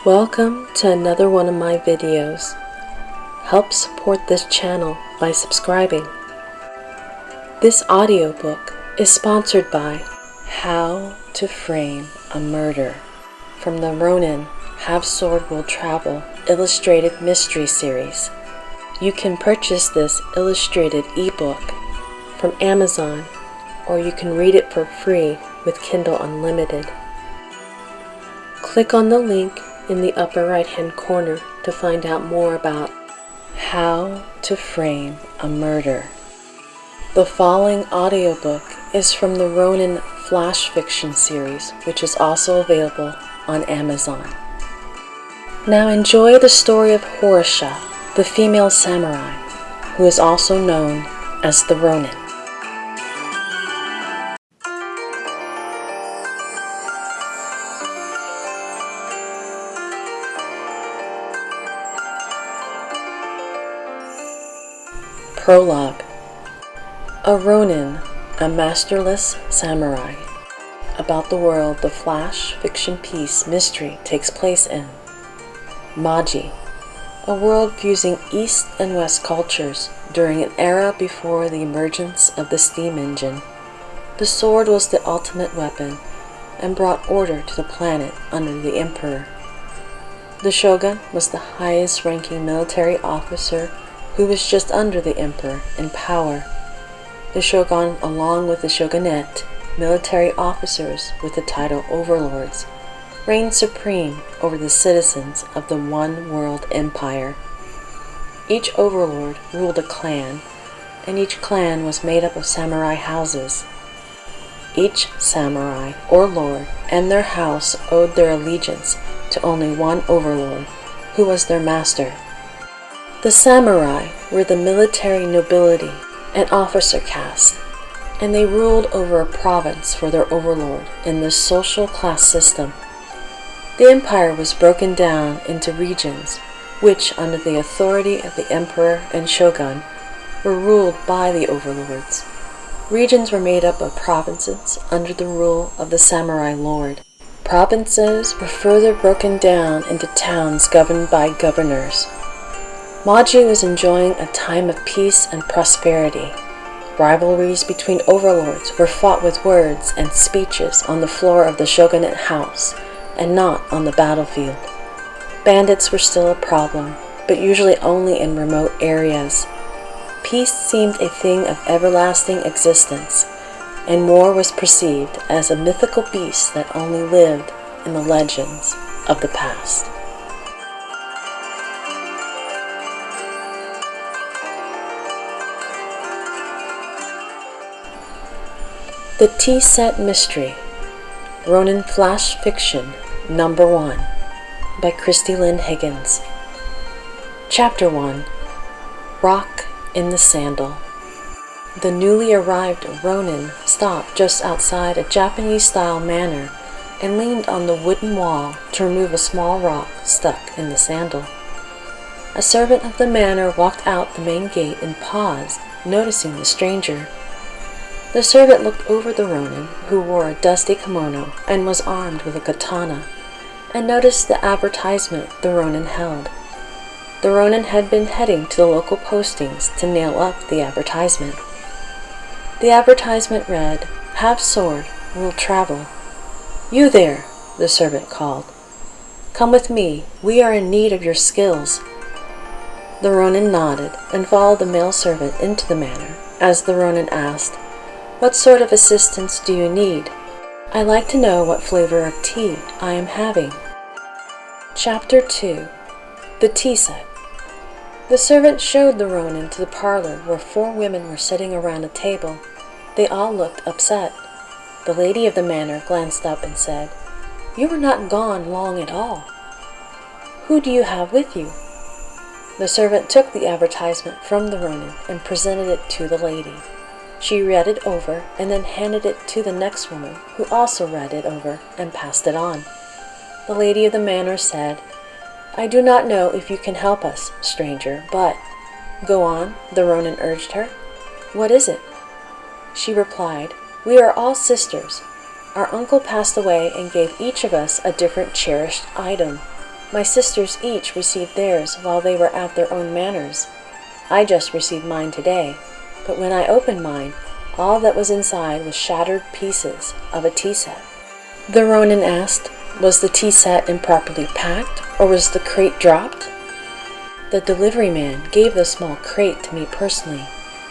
Welcome to another one of my videos. Help support this channel by subscribing. This audiobook is sponsored by How to Frame a Murder from the Ronin Have Sword Will Travel Illustrated Mystery Series. You can purchase this illustrated ebook from Amazon, or you can read it for free with Kindle Unlimited. Click on the link in the upper right hand corner to find out more about How to Frame a Murder. The following audiobook is from the Ronin Flash Fiction series, which is also available on Amazon. Now enjoy the story of Horo-sha, the female samurai, who is also known as the Ronin. Prologue. A Ronin, a masterless samurai. About the world the flash fiction piece mystery takes place in. Maji, a world fusing East and West cultures during an era before the emergence of the steam engine. The sword was the ultimate weapon and brought order to the planet under the emperor. The shogun was the highest ranking military officer who was just under the emperor in power. The shogun, along with the shogunate, military officers with the title overlords, reigned supreme over the citizens of the one world empire. Each overlord ruled a clan, and each clan was made up of samurai houses. Each samurai or lord and their house owed their allegiance to only one overlord, who was their master. The samurai were the military nobility and officer caste, and they ruled over a province for their overlord in this social class system. The empire was broken down into regions, which, under the authority of the emperor and shogun, were ruled by the overlords. Regions were made up of provinces under the rule of the samurai lord. Provinces were further broken down into towns governed by governors. Maji was enjoying a time of peace and prosperity. Rivalries between overlords were fought with words and speeches on the floor of the shogunate house and not on the battlefield. Bandits were still a problem, but usually only in remote areas. Peace seemed a thing of everlasting existence, and war was perceived as a mythical beast that only lived in the legends of the past. The Tea Set Mystery, Ronin Flash Fiction, Number 1, by Christy Lynn Higgins. Chapter 1, Rock in the Sandal. The newly arrived Ronin stopped just outside a Japanese-style manor and leaned on the wooden wall to remove a small rock stuck in the sandal. A servant of the manor walked out the main gate and paused, noticing the stranger. The servant looked over the Ronin, who wore a dusty kimono and was armed with a katana, and noticed the advertisement the Ronin held. The Ronin had been heading to the local postings to nail up the advertisement. The advertisement read, "Have sword, will travel." "You there," the servant called. "Come with me, we are in need of your skills." The Ronin nodded and followed the male servant into the manor, as the Ronin asked, "What sort of assistance do you need? I'd like to know what flavor of tea I am having." Chapter 2, The Tea Set. The servant showed the Ronin to the parlor where 4 women were sitting around a table. They all looked upset. The lady of the manor glanced up and said, "You were not gone long at all. Who do you have with you?" The servant took the advertisement from the Ronin and presented it to the lady. She read it over and then handed it to the next woman, who also read it over and passed it on. The lady of the manor said, "I do not know if you can help us, stranger, but—" "Go on," the Ronin urged her. "What is it?" She replied, "We are all sisters. Our uncle passed away and gave each of us a different cherished item. My sisters each received theirs while they were at their own manors. I just received mine today, but when I opened mine, all that was inside was shattered pieces of a tea set." The Ronin asked, "Was the tea set improperly packed, or was the crate dropped?" "The delivery man gave the small crate to me personally.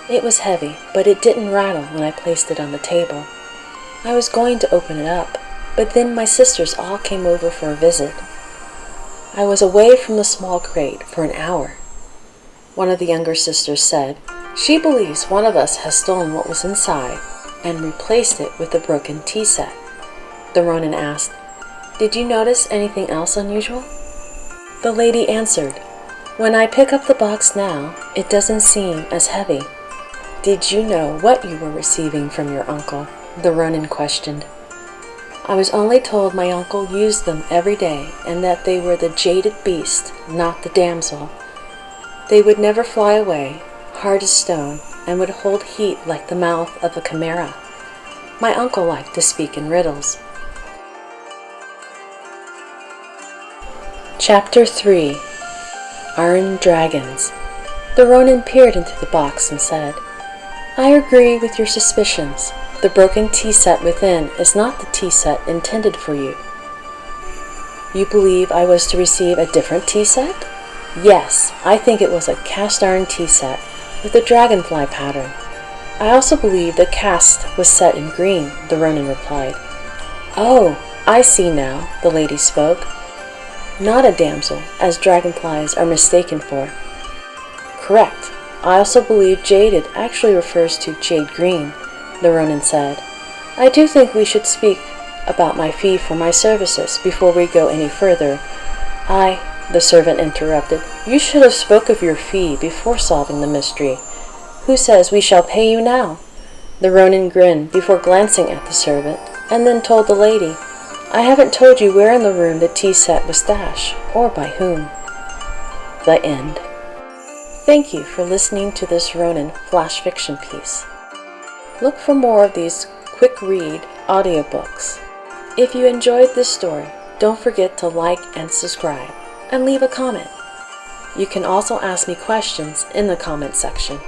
It was heavy, but it didn't rattle when I placed it on the table. I was going to open it up, but then my sisters all came over for a visit. I was away from the small crate for an hour." One of the younger sisters said, "She believes one of us has stolen what was inside and replaced it with a broken tea set." The Ronin asked, "Did you notice anything else unusual?" The lady answered, "When I pick up the box now, it doesn't seem as heavy." "Did you know what you were receiving from your uncle?" the Ronin questioned. "I was only told my uncle used them every day and that they were the jaded beast, not the damsel. They would never fly away, hard as stone, and would hold heat like the mouth of a chimera. My uncle liked to speak in riddles." Chapter 3. Iron Dragons. The Ronin peered into the box and said, "I agree with your suspicions. The broken tea set within is not the tea set intended for you." "You believe I was to receive a different tea set?" "Yes, I think it was a cast iron tea set with a dragonfly pattern. I also believe the cast was set in green," the Ronin replied. "Oh, I see now," the lady spoke. "Not a damsel, as dragonflies are mistaken for." "Correct. I also believe jaded actually refers to jade green," the Ronin said. "I do think we should speak about my fee for my services before we go any further." The servant interrupted. "You should have spoke of your fee before solving the mystery. Who says we shall pay you now?" The Ronin grinned before glancing at the servant, and then told the lady, "I haven't told you where in the room the tea set was stashed, or by whom." The end. Thank you for listening to this Ronin flash fiction piece. Look for more of these quick read audiobooks. If you enjoyed this story, don't forget to like and subscribe, and leave a comment. You can also ask me questions in the comment section.